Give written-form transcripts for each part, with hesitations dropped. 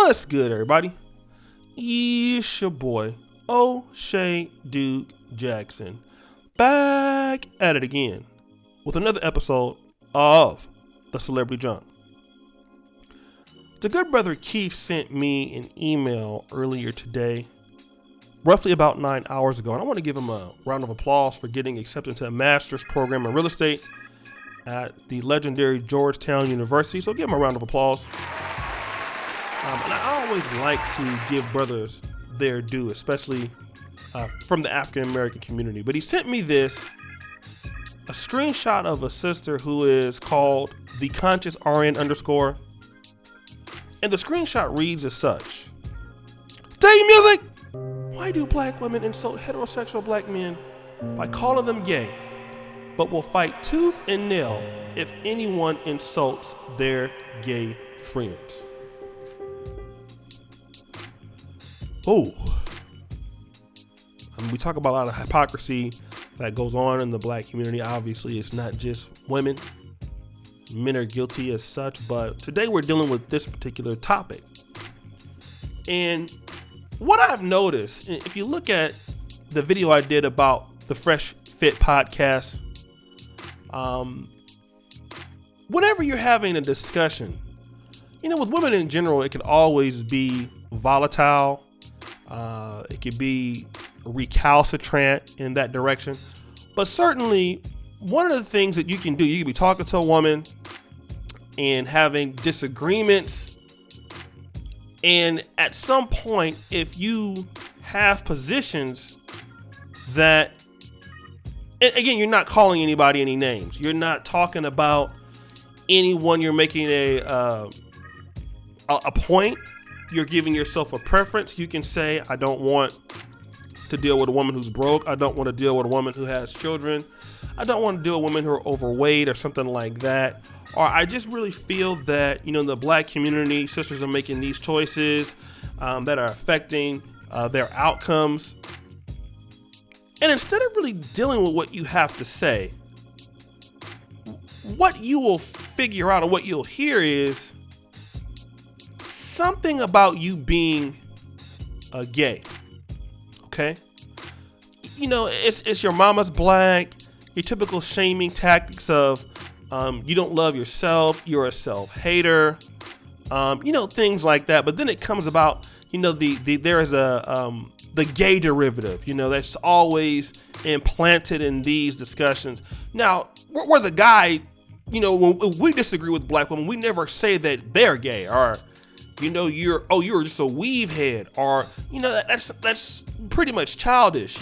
What's good, everybody? It's your boy, Oshay Duke Jackson, back at it again with another episode of The Celebrity Junk. The good brother Keith sent me an email earlier today, roughly about 9 hours ago, and I want to give him a round of applause for getting accepted to a master's program in real estate at the legendary Georgetown University. So give him a round of applause. And I always like to give brothers their due, especially from the African American community. But he sent me this, a screenshot of a sister who is called the Conscious RN _. And the screenshot reads as such: "Day music! Why do black women insult heterosexual black men by calling them gay, but will fight tooth and nail if anyone insults their gay friends?" Oh, we talk about a lot of hypocrisy that goes on in the black community. Obviously, it's not just women. Men are guilty as such, but today we're dealing with this particular topic. And what I've noticed, if you look at the video I did about the Fresh Fit podcast, whenever you're having a discussion, with women in general, it can always be volatile. It could be recalcitrant in that direction. But certainly, one of the things that you can do, you can be talking to a woman and having disagreements. And at some point, if you have positions that, and again, you're not calling anybody any names. You're not talking about anyone. You're making a point. You're giving yourself a preference. You can say, I don't want to deal with a woman who's broke. I don't want to deal with a woman who has children. I don't want to deal with women who are overweight or something like that. Or I just really feel that, the black community, sisters are making these choices that are affecting their outcomes. And instead of really dealing with what you have to say, what you will figure out or what you'll hear is something about you being gay. Okay? It's your mama's black, your typical shaming tactics of you don't love yourself, you're a self-hater, things like that. But then it comes about, there is the gay derivative, that's always implanted in these discussions. Now, we're the guy, when we disagree with black women, we never say that they're gay, or you're just a weave head, or that's pretty much childish.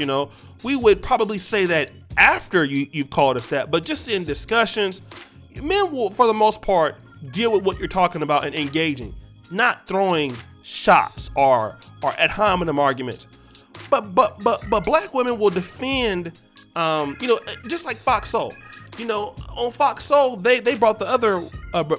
We would probably say that after you've called us that, but just in discussions, men will, for the most part, deal with what you're talking about and engaging, not throwing shots or ad hominem arguments. But black women will defend, just like Fox Soul. On Fox Soul, they brought the other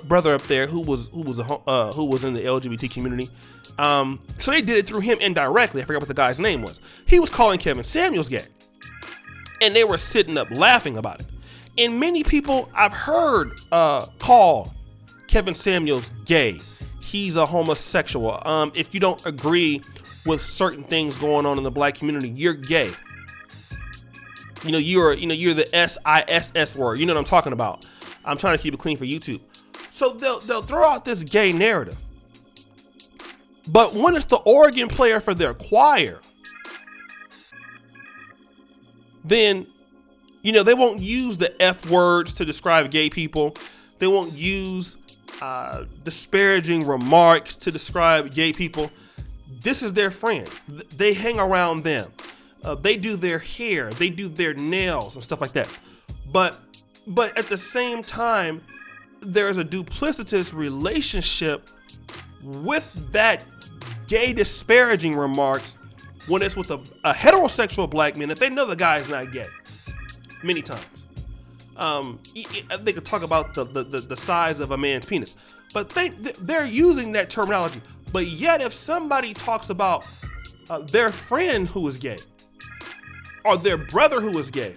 brother up there who was in the LGBT community. So they did it through him indirectly. I forgot what the guy's name was. He was calling Kevin Samuels gay, and they were sitting up laughing about it. And many people I've heard call Kevin Samuels gay. He's a homosexual. If you don't agree with certain things going on in the black community, you're gay. You're the SISS word. You know what I'm talking about. I'm trying to keep it clean for YouTube. So they'll throw out this gay narrative. But when it's the organ player for their choir, then, they won't use the F words to describe gay people. They won't use disparaging remarks to describe gay people. This is their friend. They hang around them. They do their hair, they do their nails and stuff like that. But at the same time, there's a duplicitous relationship with that gay disparaging remarks when it's with a heterosexual black man, if they know the guy is not gay. Many times. They could talk about the size of a man's penis, but they're using that terminology. But yet, if somebody talks about their friend who is gay, or their brother who is gay,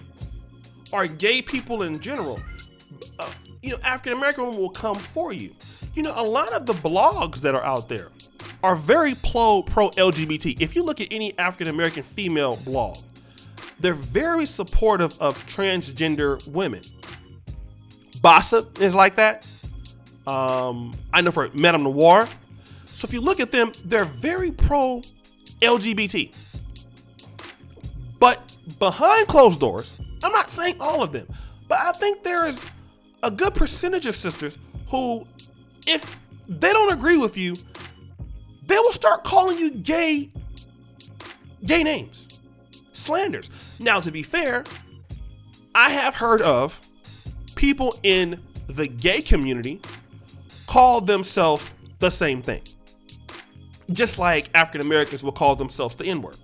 or gay people in general, African American women will come for you. A lot of the blogs that are out there, are very pro LGBT. If you look at any African American female blog, they're very supportive of transgender women. Bossip is like that. I know for MADAMENOIRE. So if you look at them, they're very pro LGBT. But behind closed doors, I'm not saying all of them, but I think there is a good percentage of sisters who, if they don't agree with you, they will start calling you gay names, slanders. Now, to be fair, I have heard of people in the gay community call themselves the same thing. Just like African Americans will call themselves the N-word.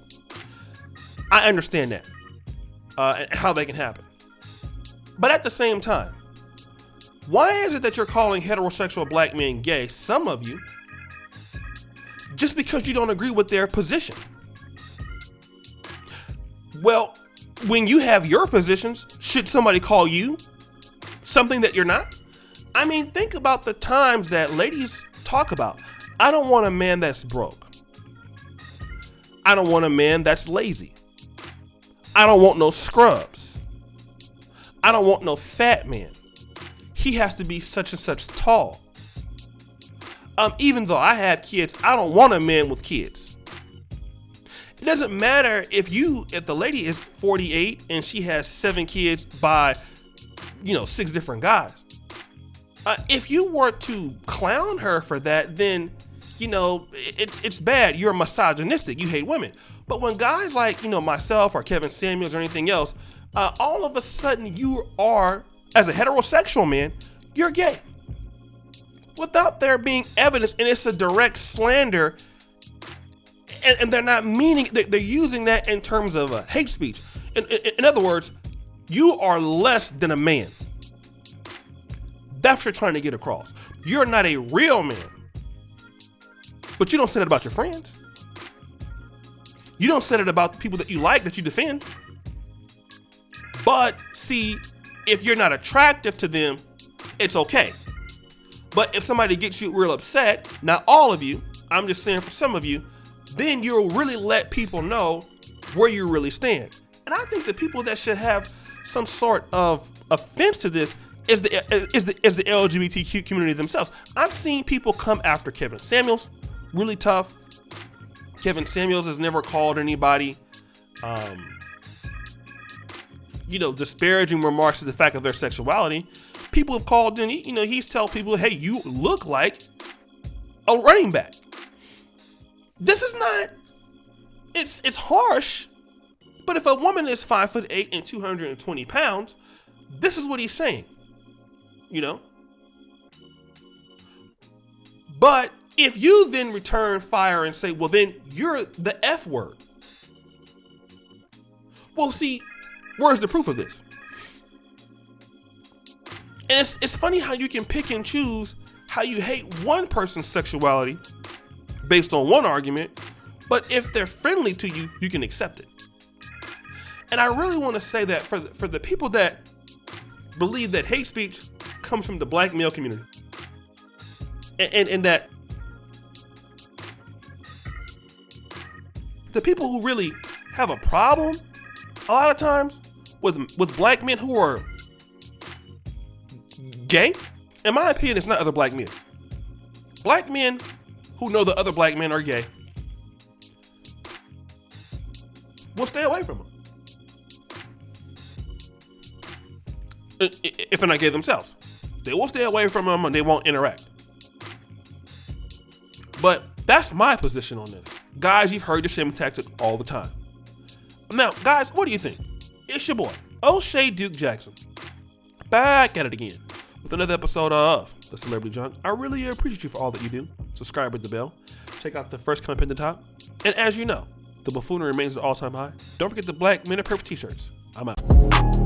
I understand that, and how that can happen. But at the same time, why is it that you're calling heterosexual black men gay, some of you, just because you don't agree with their position? Well, when you have your positions, should somebody call you something that you're not? I mean, think about the times that ladies talk about, I don't want a man that's broke. I don't want a man that's lazy. I don't want no scrubs. I don't want no fat man. He has to be such and such tall. Even though I have kids, I don't want a man with kids. It doesn't matter if the lady is 48 and she has 7 kids by, 6 different guys. If you were to clown her for that, then, it's bad. You're misogynistic. You hate women. But when guys like, myself or Kevin Samuels or anything else, all of a sudden you are, as a heterosexual man, you're gay. Without there being evidence, and it's a direct slander, and they're not meaning, they're using that in terms of hate speech. In other words, you are less than a man. That's what you're trying to get across. You're not a real man. But you don't say that about your friends. You don't say that about the people that you like, that you defend. But see, if you're not attractive to them, it's okay. But if somebody gets you real upset, not all of you, I'm just saying for some of you, then you'll really let people know where you really stand. And I think the people that should have some sort of offense to this is the LGBTQ community themselves. I've seen people come after Kevin Samuels, really tough. Kevin Samuels has never called anybody, disparaging remarks to the fact of their sexuality. People have called in, he's telling people, hey, you look like a running back. This is not, it's harsh, but if a woman is 5'8" and 220 pounds, this is what he's saying, But if you then return fire and say, well, then you're the F word. Well, see, where's the proof of this? And it's funny how you can pick and choose how you hate one person's sexuality based on one argument, but if they're friendly to you, you can accept it. And I really want to say that for the people that believe that hate speech comes from the black male community, and that the people who really have a problem a lot of times with black men who are gay, in my opinion, it's not other black men. Black men who know that other black men are gay will stay away from them if they're not gay themselves. They will stay away from them and they won't interact. But that's my position on this. Guys, you've heard the same tactic all the time. Now, guys, what do you think? It's your boy, Oshay Duke Jackson, back at it again with another episode of The Celebrity Junk. I really appreciate you for all that you do. Subscribe with the bell. Check out the first comment at the top. And as you know, the buffoonery remains at all-time high. Don't forget the Black Men Are Perfect t-shirts. I'm out.